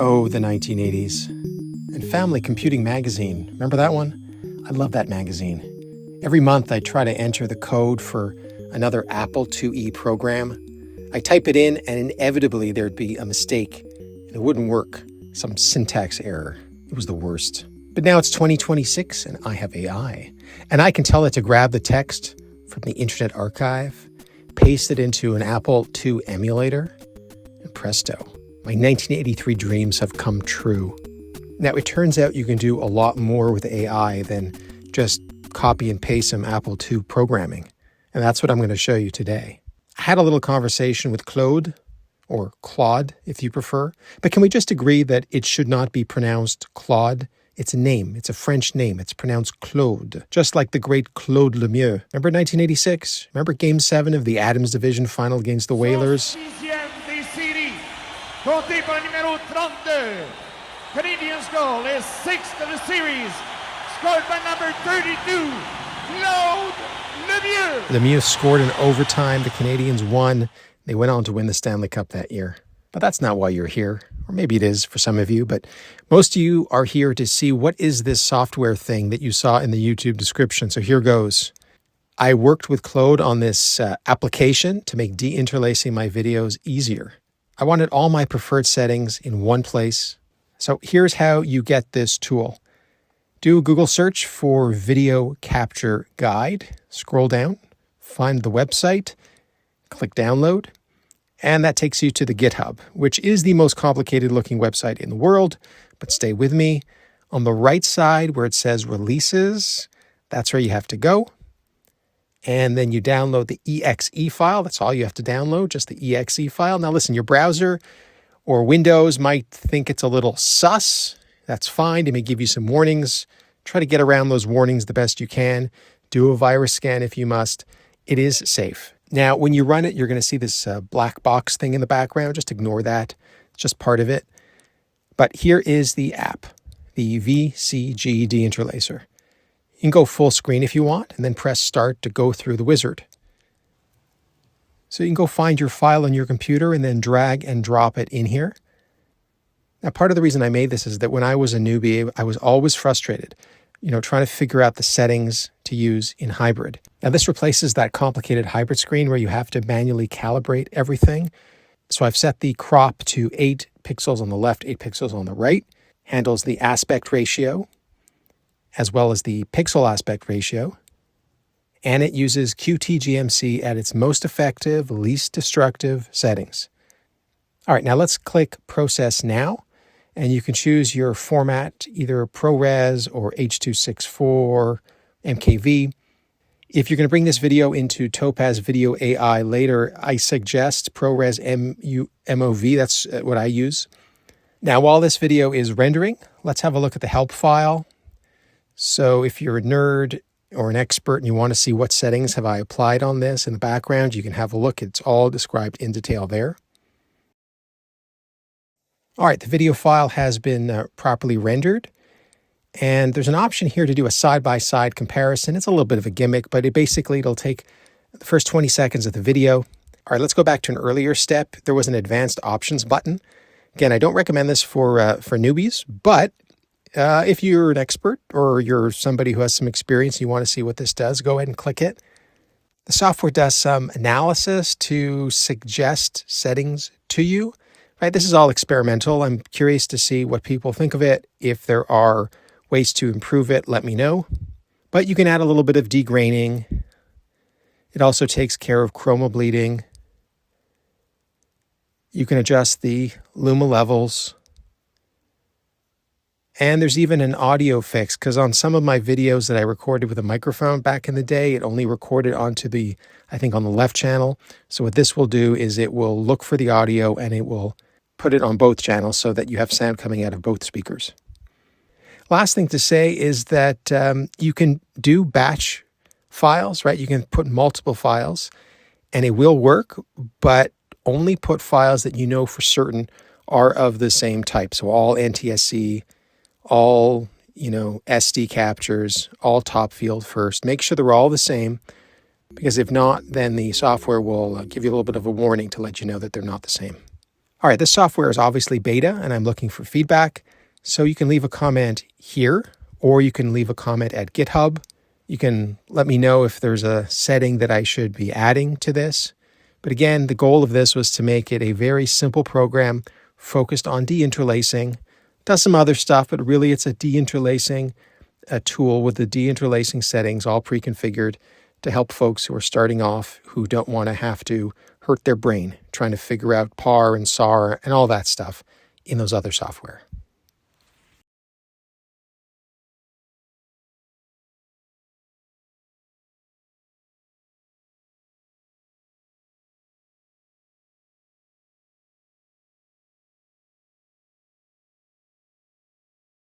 Oh, the 1980s. And Family Computing Magazine. Remember that one? I love that magazine. Every month I try to enter the code for another Apple IIe program. I type it in and inevitably there'd be a mistake and it wouldn't work. Some syntax error. It was the worst. But now it's 2026 and I have AI. And I can tell it to grab the text from the Internet Archive, paste it into an Apple II emulator, and presto, my 1983 dreams have come true. Now, it turns out you can do a lot more with AI than just copy and paste some Apple II programming. And that's what I'm going to show you today. I had a little conversation with Claude, or Claude if you prefer, but can we just agree that it should not be pronounced Claude? It's a name. It's a French name. It's pronounced Claude, just like the great Claude Lemieux. Remember 1986? Remember Game 7 of the Adams Division final against the Whalers? Canadians' goal is 6th of the series, scored by number 32, Claude Lemieux. Lemieux scored in overtime. The Canadians won. They went on to win the Stanley Cup that year. But that's not why you're here. Or maybe it is for some of you, but most of you are here to see what is this software thing that you saw in the YouTube description. So here goes. I worked with Claude on this application to make de-interlacing my videos easier. I wanted all my preferred settings in one place. So here's how you get this tool. Do a Google search for Video Capture Guide, scroll down, find the website, click download, and that takes you to the GitHub, which is the most complicated looking website in the world, but stay with me. On the right side where it says releases, that's where you have to go. And then you download the exe file. That's all you have to download, just the exe file. Now listen, your browser or Windows might think it's a little sus. That's fine. It may give you some warnings. Try to get around those warnings the best you can. Do a virus scan if you must. It is safe. Now, when you run it, you're going to see this black box thing in the background. Just ignore that. It's just part of it. But here is the app, the VCG Deinterlacer. You can go full screen if you want, and then press start to go through the wizard. So you can go find your file on your computer and then drag and drop it in here. Now, part of the reason I made this is that when I was a newbie, I was always frustrated, trying to figure out the settings to use in hybrid. Now, this replaces that complicated hybrid screen where you have to manually calibrate everything. So I've set the crop to 8 pixels on the left, 8 pixels on the right, handles the aspect ratio, as well as the pixel aspect ratio. And it uses QTGMC at its most effective, least destructive settings. All right, now let's click Process Now, and you can choose your format, either ProRes or H.264, MKV. If you're going to bring this video into Topaz Video AI later, I suggest ProRes MOV. That's what I use. Now, while this video is rendering, let's have a look at the help file. So if you're a nerd or an expert and you want to see what settings have I applied on this in the background, you can have a look. It's all described in detail there. All right, the video file has been properly rendered. And there's an option here to do a side-by-side comparison. It's a little bit of a gimmick, but it'll take the first 20 seconds of the video. All right, let's go back to an earlier step. There was an advanced options button. Again, I don't recommend this for newbies, but if you're an expert or you're somebody who has some experience and you want to see what this does, go ahead and click it. The software does some analysis to suggest settings to you. Right? This is all experimental. I'm curious to see what people think of it. If there are ways to improve it, let me know. But you can add a little bit of degraining. It also takes care of chroma bleeding. You can adjust the Luma levels. And there's even an audio fix, because on some of my videos that I recorded with a microphone back in the day, it only recorded onto I think on the left channel. So what this will do is it will look for the audio and it will put it on both channels so that you have sound coming out of both speakers. Last thing to say is that you can do batch files, right? You can put multiple files and it will work, but only put files that you know for certain are of the same type. So all NTSC, all, SD captures, all top field first. Make sure they're all the same, because if not, then the software will give you a little bit of a warning to let you know that they're not the same. All right, this software is obviously beta, and I'm looking for feedback. So you can leave a comment here, or you can leave a comment at GitHub. You can let me know if there's a setting that I should be adding to this. But again, the goal of this was to make it a very simple program focused on de-interlacing. Does some other stuff, but really it's a de-interlacing tool with the de-interlacing settings all pre-configured to help folks who are starting off who don't want to have to hurt their brain trying to figure out PAR and SAR and all that stuff in those other software.